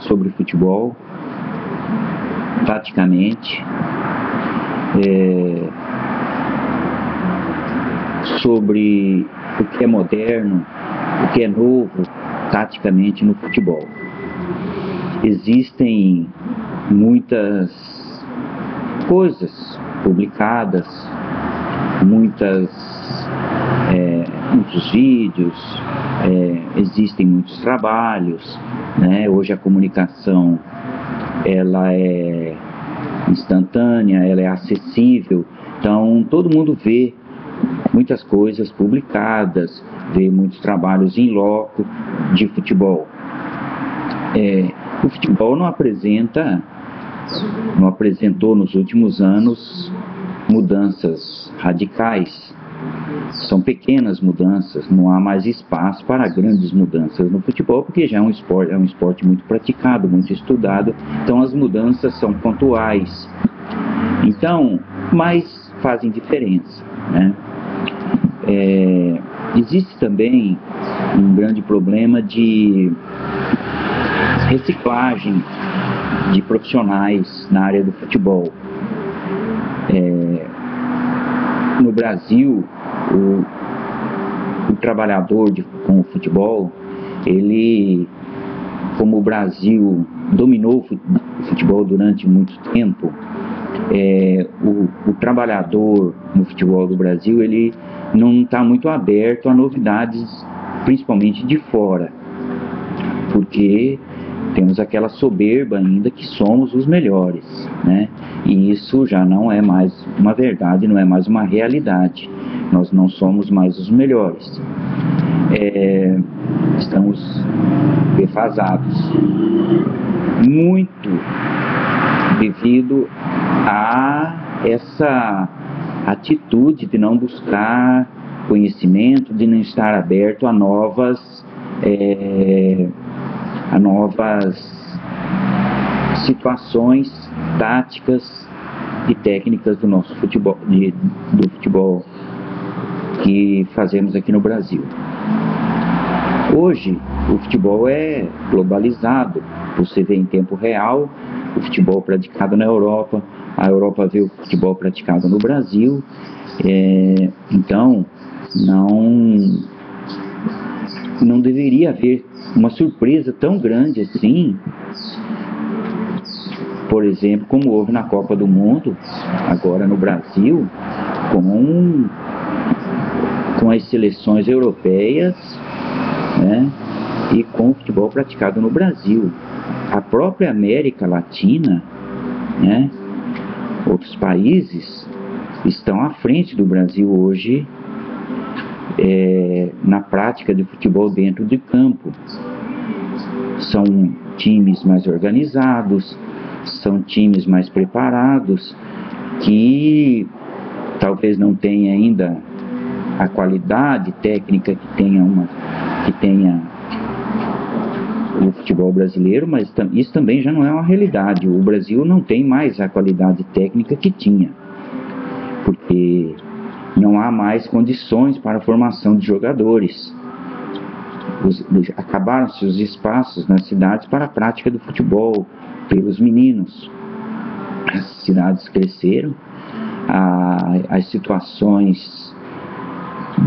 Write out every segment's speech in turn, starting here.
sobre futebol, taticamente, sobre o que é moderno, o que é novo, taticamente no futebol. Existem muitas coisas publicadas, muitos vídeos, existem muitos trabalhos, né? Hoje a comunicação ela é instantânea, ela é acessível, então todo mundo vê muitas coisas publicadas, vê muitos trabalhos em loco de futebol. O futebol não apresentou nos últimos anos mudanças radicais. São pequenas mudanças, não há mais espaço para grandes mudanças no futebol, porque já é um esporte muito praticado, muito estudado, então as mudanças são pontuais. Então, mas fazem diferença, né? Existe também um grande problema de reciclagem de profissionais na área do futebol. No Brasil, o trabalhador com o futebol, ele, como o Brasil dominou o futebol durante muito tempo, o trabalhador no futebol do Brasil, ele não está muito aberto a novidades, principalmente de fora, porque temos aquela soberba ainda que somos os melhores, né? E isso já não é mais uma verdade, não é mais uma realidade. Nós não somos mais os melhores. Estamos defasados. Muito devido a essa atitude de não buscar conhecimento, de não estar aberto a novas situações táticas e técnicas do nosso futebol, do futebol que fazemos aqui no Brasil. Hoje o futebol é globalizado, você vê em tempo real o futebol praticado na Europa, a Europa vê o futebol praticado no Brasil, então não deveria haver uma surpresa tão grande assim, por exemplo, como houve na Copa do Mundo, agora no Brasil, com as seleções europeias, né, e com o futebol praticado no Brasil. A própria América Latina, né, outros países estão à frente do Brasil hoje na prática de futebol dentro de campo. São times mais organizados, são times mais preparados, que talvez não tenha ainda a qualidade técnica que tenha o futebol brasileiro, mas isso também já não é uma realidade. O Brasil não tem mais a qualidade técnica que tinha, porque não há mais condições para a formação de jogadores. Acabaram-se os espaços nas cidades para a prática do futebol pelos meninos. As cidades cresceram, as situações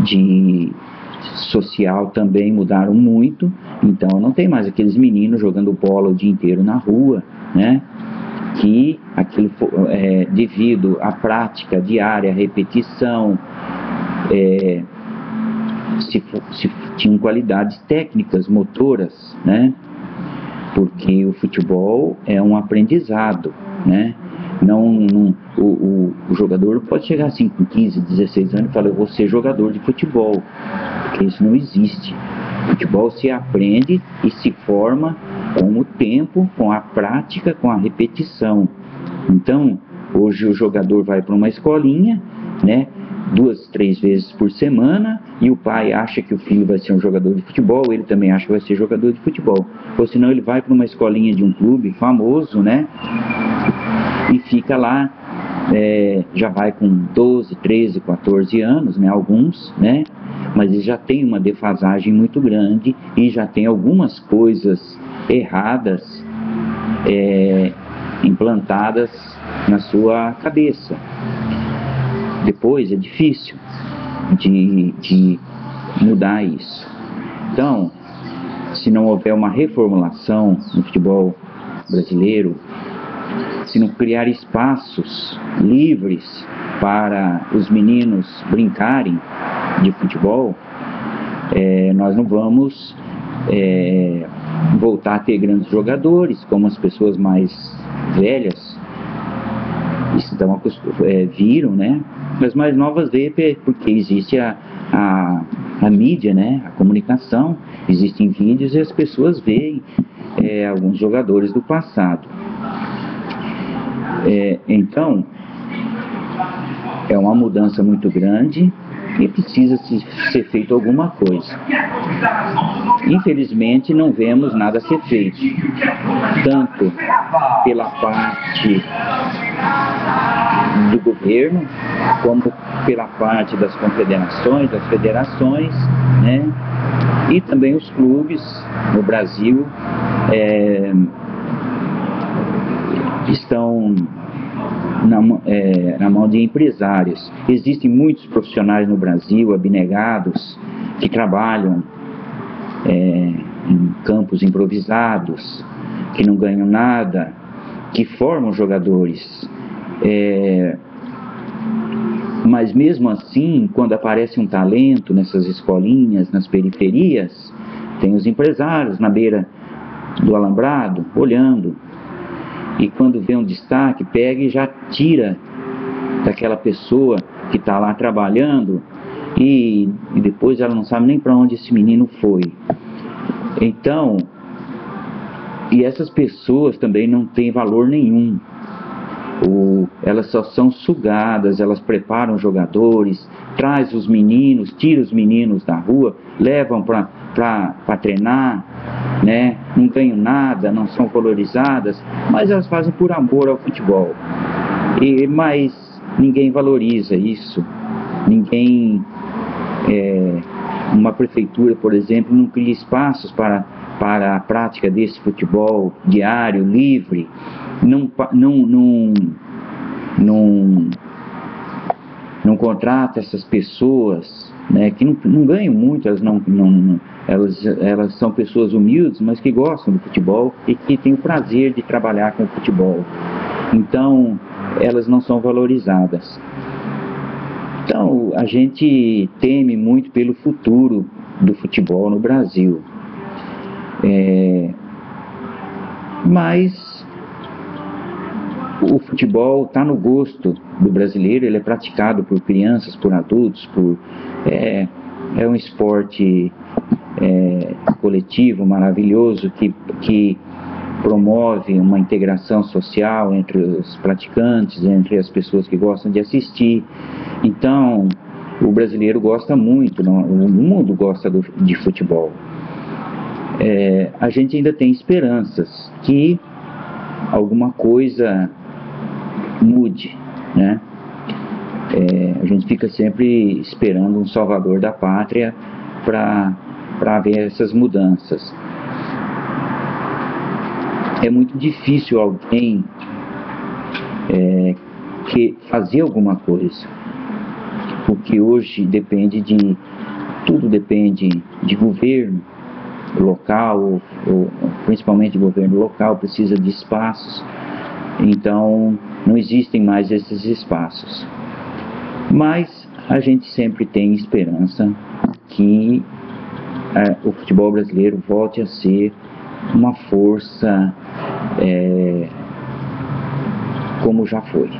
de social também mudaram muito, então não tem mais aqueles meninos jogando bola o dia inteiro na rua, né? Que devido à prática diária, à repetição, se tinham qualidades técnicas, motoras, né? Porque o futebol é um aprendizado, né? O jogador pode chegar assim com 15, 16 anos e falar: eu vou ser jogador de futebol, porque isso não existe. O futebol se aprende e se forma com o tempo, com a prática, com a repetição. Então, hoje o jogador vai para uma escolinha, né, 2, 3 vezes por semana, e o pai acha que o filho vai ser um jogador de futebol, ele também acha que vai ser jogador de futebol. Ou senão ele vai para uma escolinha de um clube famoso, né, e fica lá, já vai com 12, 13, 14 anos, né, alguns, né, mas ele já tem uma defasagem muito grande e já tem algumas coisas erradas implantadas na sua cabeça. Depois é difícil de mudar isso. Então, se não houver uma reformulação no futebol brasileiro, se não criar espaços livres para os meninos brincarem de futebol, nós não vamos voltar a ter grandes jogadores, como as pessoas mais velhas viram, né? As mais novas veem porque existe a mídia, né? A comunicação, existem vídeos e as pessoas veem alguns jogadores do passado. Então, é uma mudança muito grande e precisa ser feito alguma coisa. Infelizmente, não vemos nada ser feito, tanto pela parte do governo, como pela parte das confederações, das federações, né? E também os clubes no Brasil estão na mão de empresários. Existem muitos profissionais no Brasil, abnegados, que trabalham em campos improvisados, que não ganham nada, que formam jogadores. Mas mesmo assim, quando aparece um talento nessas escolinhas, nas periferias, tem os empresários na beira do alambrado, olhando. E quando vê um destaque, pega e já tira daquela pessoa que está lá trabalhando e depois ela não sabe nem para onde esse menino foi. Então, e essas pessoas também não têm valor nenhum. Elas só são sugadas, elas preparam jogadores, traz os meninos, tira os meninos da rua, levam para treinar, né? Não ganham nada, não são valorizadas, mas elas fazem por amor ao futebol. Mas ninguém valoriza isso, uma prefeitura, por exemplo, não cria espaços para a prática desse futebol diário, livre, não contrata essas pessoas, né, que não ganham muito, elas são pessoas humildes, mas que gostam do futebol e que têm o prazer de trabalhar com o futebol. Então, elas não são valorizadas. Então, a gente teme muito pelo futuro do futebol no Brasil. Mas o futebol está no gosto do brasileiro, ele é praticado por crianças, por adultos, é um esporte coletivo, maravilhoso, que promove uma integração social entre os praticantes, entre as pessoas que gostam de assistir. Então, o brasileiro gosta muito, o mundo gosta de futebol. A gente ainda tem esperanças que alguma coisa mude, né? A gente fica sempre esperando um salvador da pátria para ver essas mudanças. É muito difícil alguém que fazer alguma coisa, porque hoje tudo depende de governo local, ou principalmente governo local, precisa de espaços, então não existem mais esses espaços. Mas a gente sempre tem esperança que o futebol brasileiro volte a ser uma força como já foi.